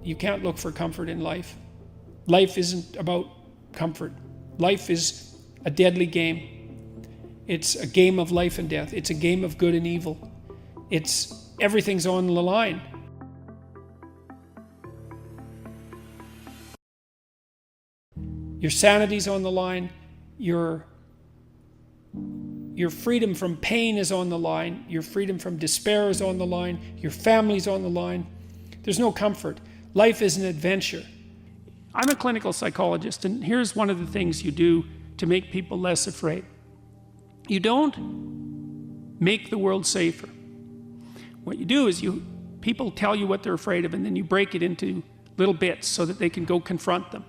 you can't look for comfort in life. Life isn't about comfort. Life is a deadly game. It's a game of life and death. It's a game of good and evil. Everything's on the line. Your sanity's on the line. Your freedom from pain is on the line. Your freedom from despair is on the line. Your family's on the line. There's no comfort. Life is an adventure. I'm a clinical psychologist, and here's one of the things you do to make people less afraid. You don't make the world safer. What you do is people tell you what they're afraid of, and then you break it into little bits so that they can go confront them.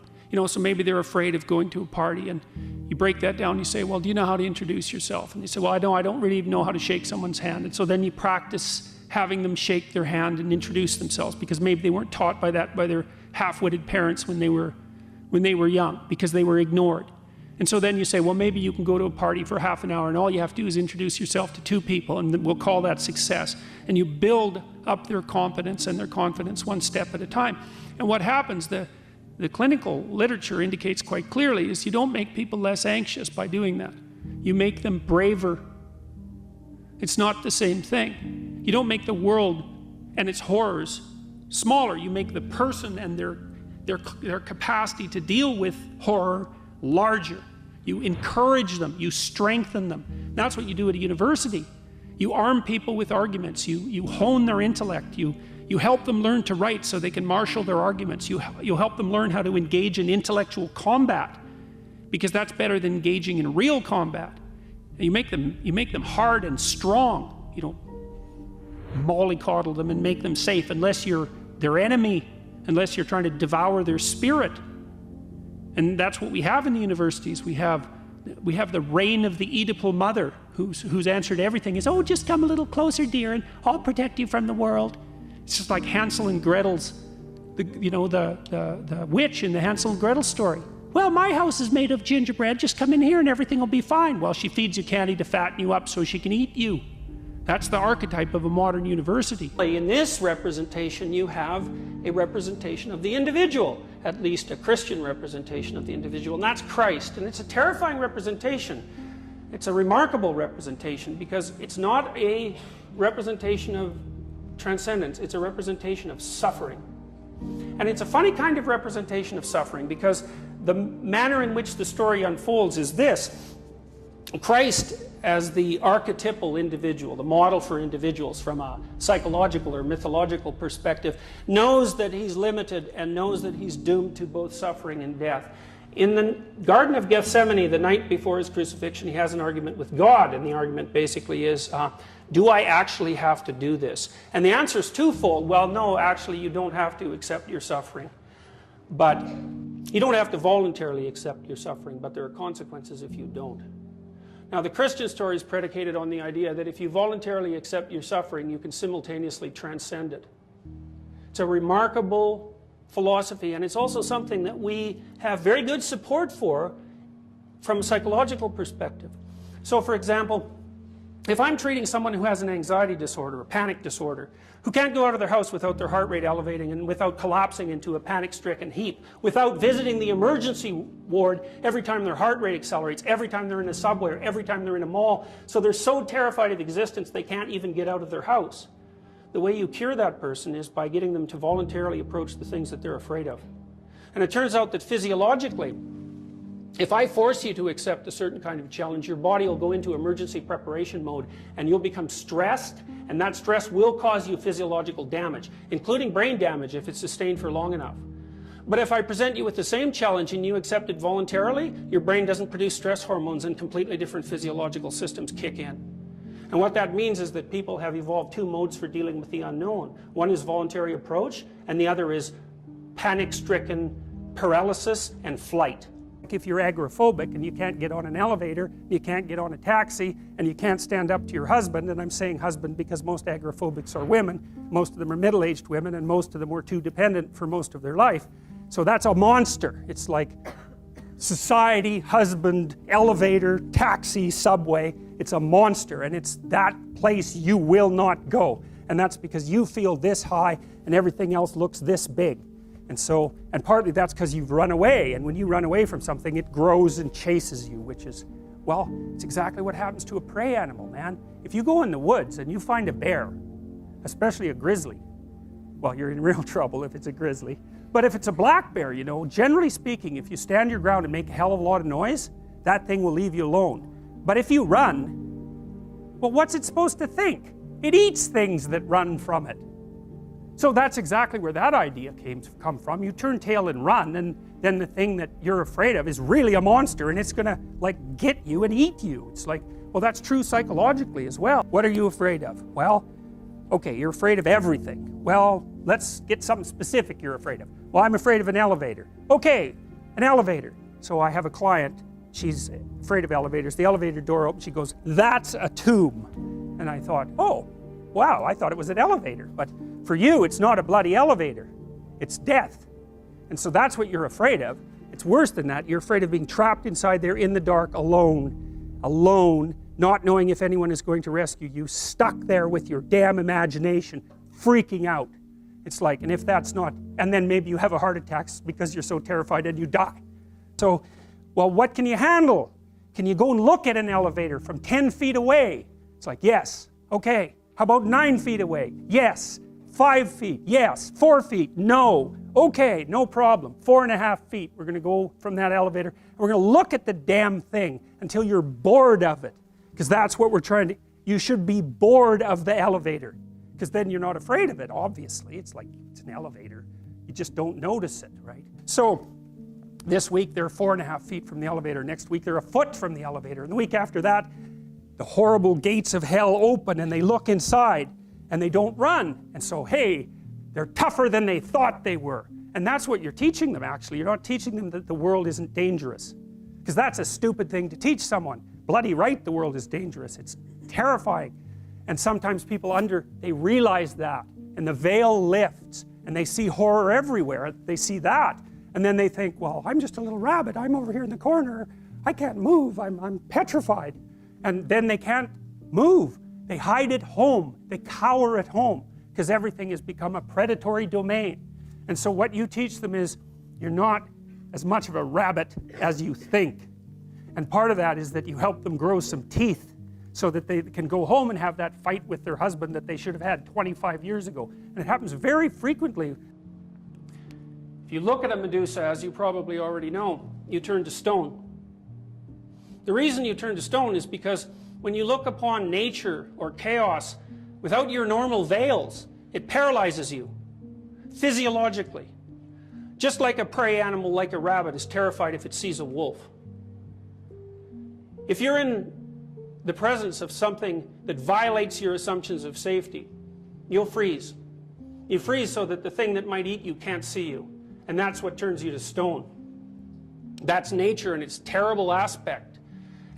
So maybe they're afraid of going to a party, and you break that down. You say, well, do you know how to introduce yourself? And they say, well, I don't really even know how to shake someone's hand. And so then you practice having them shake their hand and introduce themselves, because maybe they weren't taught by that by their half-witted parents when they were young, because they were ignored. And so then you say, well, maybe you can go to a party for half an hour, and all you have to do is introduce yourself to 2 people, and we'll call that success. And you build up their competence and their confidence one step at a time. And what happens, the clinical literature indicates quite clearly, is you don't make people less anxious by doing that. You make them braver. It's not the same thing. You don't make the world and its horrors smaller. You make the person and their capacity to deal with horror larger. You encourage them. You strengthen them. That's what you do at a university. You arm people with arguments. You hone their intellect. You help them learn to write so they can marshal their arguments. You help them learn how to engage in intellectual combat, because that's better than engaging in real combat. And you make them hard and strong. You don't mollycoddle them and make them safe unless you're their enemy, unless you're trying to devour their spirit. And that's what we have in the universities. We have the reign of the Oedipal mother whose answer to everything is, oh, just come a little closer, dear, and I'll protect you from the world. It's just like Hansel and Gretel's, the witch in the Hansel and Gretel story. Well, my house is made of gingerbread. Just come in here and everything will be fine. Well, she feeds you candy to fatten you up so she can eat you. That's the archetype of a modern university. In this representation, you have a representation of the individual, at least a Christian representation of the individual, and that's Christ. And it's a terrifying representation. It's a remarkable representation, because it's not a representation of transcendence, it's a representation of suffering. And it's a funny kind of representation of suffering, because the manner in which the story unfolds is this. Christ, as the archetypal individual, the model for individuals from a psychological or mythological perspective, knows that he's limited and knows that he's doomed to both suffering and death. In the Garden of Gethsemane, the night before his crucifixion, he has an argument with God, and the argument basically is, do I actually have to do this? And the answer is twofold. Well, no, actually you don't have to accept your suffering. But you don't have to voluntarily accept your suffering, but there are consequences if you don't. Now, the Christian story is predicated on the idea that if you voluntarily accept your suffering, you can simultaneously transcend it. It's a remarkable philosophy, and it's also something that we have very good support for from a psychological perspective. So, for example, if I'm treating someone who has an anxiety disorder, a panic disorder, who can't go out of their house without their heart rate elevating and without collapsing into a panic-stricken heap, without visiting the emergency ward every time their heart rate accelerates, every time they're in a subway, or every time they're in a mall, so they're so terrified of existence they can't even get out of their house. The way you cure that person is by getting them to voluntarily approach the things that they're afraid of. And it turns out that physiologically, if I force you to accept a certain kind of challenge, your body will go into emergency preparation mode, and you'll become stressed, and that stress will cause you physiological damage, including brain damage if it's sustained for long enough. But if I present you with the same challenge and you accept it voluntarily, your brain doesn't produce stress hormones and completely different physiological systems kick in. And what that means is that people have evolved 2 modes for dealing with the unknown. One is voluntary approach, and the other is panic-stricken paralysis and flight. If you're agoraphobic and you can't get on an elevator, you can't get on a taxi, and you can't stand up to your husband, and I'm saying husband because most agoraphobics are women, most of them are middle-aged women, and most of them were too dependent for most of their life. So that's a monster. It's like society, husband, elevator, taxi, subway. It's a monster, and it's that place you will not go. And that's because you feel this high and everything else looks this big. And partly that's because you've run away, and when you run away from something, it grows and chases you, which is, well, it's exactly what happens to a prey animal, man. If you go in the woods and you find a bear, especially a grizzly, well, you're in real trouble if it's a grizzly. But if it's a black bear, you know, generally speaking, if you stand your ground and make a hell of a lot of noise, that thing will leave you alone. But if you run, well, what's it supposed to think? It eats things that run from it. So that's exactly where that idea come from. You turn tail and run, and then the thing that you're afraid of is really a monster, and it's gonna like get you and eat you. It's like, well, that's true psychologically as well. What are you afraid of? Well, okay, you're afraid of everything. Well, let's get something specific you're afraid of. Well, I'm afraid of an elevator. Okay, an elevator. So I have a client, she's afraid of elevators. The elevator door opens, she goes, "That's a tomb." And I thought, oh, wow, I thought it was an elevator. But for you, it's not a bloody elevator. It's death. And so that's what you're afraid of. It's worse than that. You're afraid of being trapped inside there in the dark, alone, not knowing if anyone is going to rescue you, stuck there with your damn imagination, freaking out. It's like, and if that's not, and then maybe you have a heart attack because you're so terrified and you die. So, well, what can you handle? Can you go and look at an elevator from 10 feet away? It's like, yes. Okay. How about 9 feet away? Yes. 5 feet? Yes. 4 feet? No. Okay, no problem. 4.5 feet. We're going to go from that elevator, and we're going to look at the damn thing until you're bored of it. Because that's what we're trying to, you should be bored of the elevator. Because then you're not afraid of it, obviously. It's like, it's an elevator. You just don't notice it, right? So, this week they're 4.5 feet from the elevator. Next week they're a foot from the elevator. And the week after that, the horrible gates of hell open and they look inside and they don't run. And so, hey, they're tougher than they thought they were. And that's what you're teaching them, actually. You're not teaching them that the world isn't dangerous. Because that's a stupid thing to teach someone. Bloody right, the world is dangerous. It's terrifying. And sometimes people they realize that. And the veil lifts. And they see horror everywhere. They see that. And then they think, well, I'm just a little rabbit. I'm over here in the corner. I can't move. I'm petrified. And then they can't move. They hide at home. They cower at home. Because everything has become a predatory domain. And so what you teach them is, you're not as much of a rabbit as you think. And part of that is that you help them grow some teeth so that they can go home and have that fight with their husband that they should have had 25 years ago. And it happens very frequently. If you look at a Medusa, as you probably already know, you turn to stone. The reason you turn to stone is because when you look upon nature or chaos without your normal veils, it paralyzes you physiologically. Just like a prey animal like a rabbit is terrified if it sees a wolf. If you're in the presence of something that violates your assumptions of safety, you'll freeze. You freeze so that the thing that might eat you can't see you. And that's what turns you to stone. That's nature and its terrible aspect.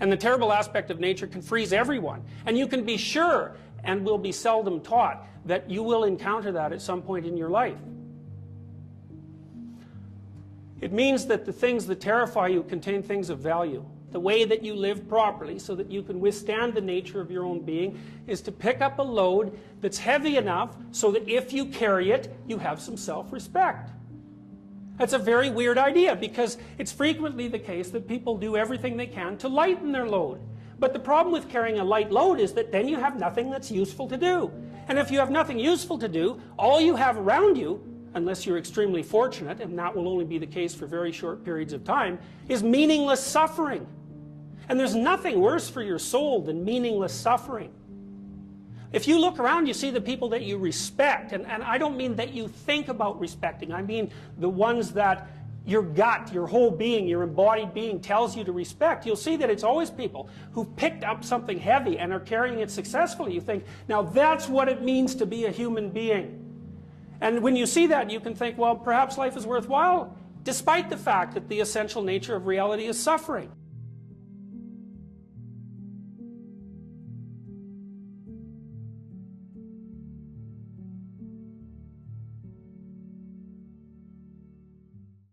And the terrible aspect of nature can freeze everyone. And you can be sure, and will be seldom taught, that you will encounter that at some point in your life. It means that the things that terrify you contain things of value. The way that you live properly so that you can withstand the nature of your own being is to pick up a load that's heavy enough so that if you carry it, you have some self-respect. That's a very weird idea because it's frequently the case that people do everything they can to lighten their load. But the problem with carrying a light load is that then you have nothing that's useful to do. And if you have nothing useful to do, all you have around you, unless you're extremely fortunate, and that will only be the case for very short periods of time, is meaningless suffering. And there's nothing worse for your soul than meaningless suffering. If you look around, you see the people that you respect, and I don't mean that you think about respecting, I mean the ones that your gut, your whole being, your embodied being tells you to respect. You'll see that it's always people who've picked up something heavy and are carrying it successfully. You think, now that's what it means to be a human being. And when you see that, you can think, well, perhaps life is worthwhile, despite the fact that the essential nature of reality is suffering.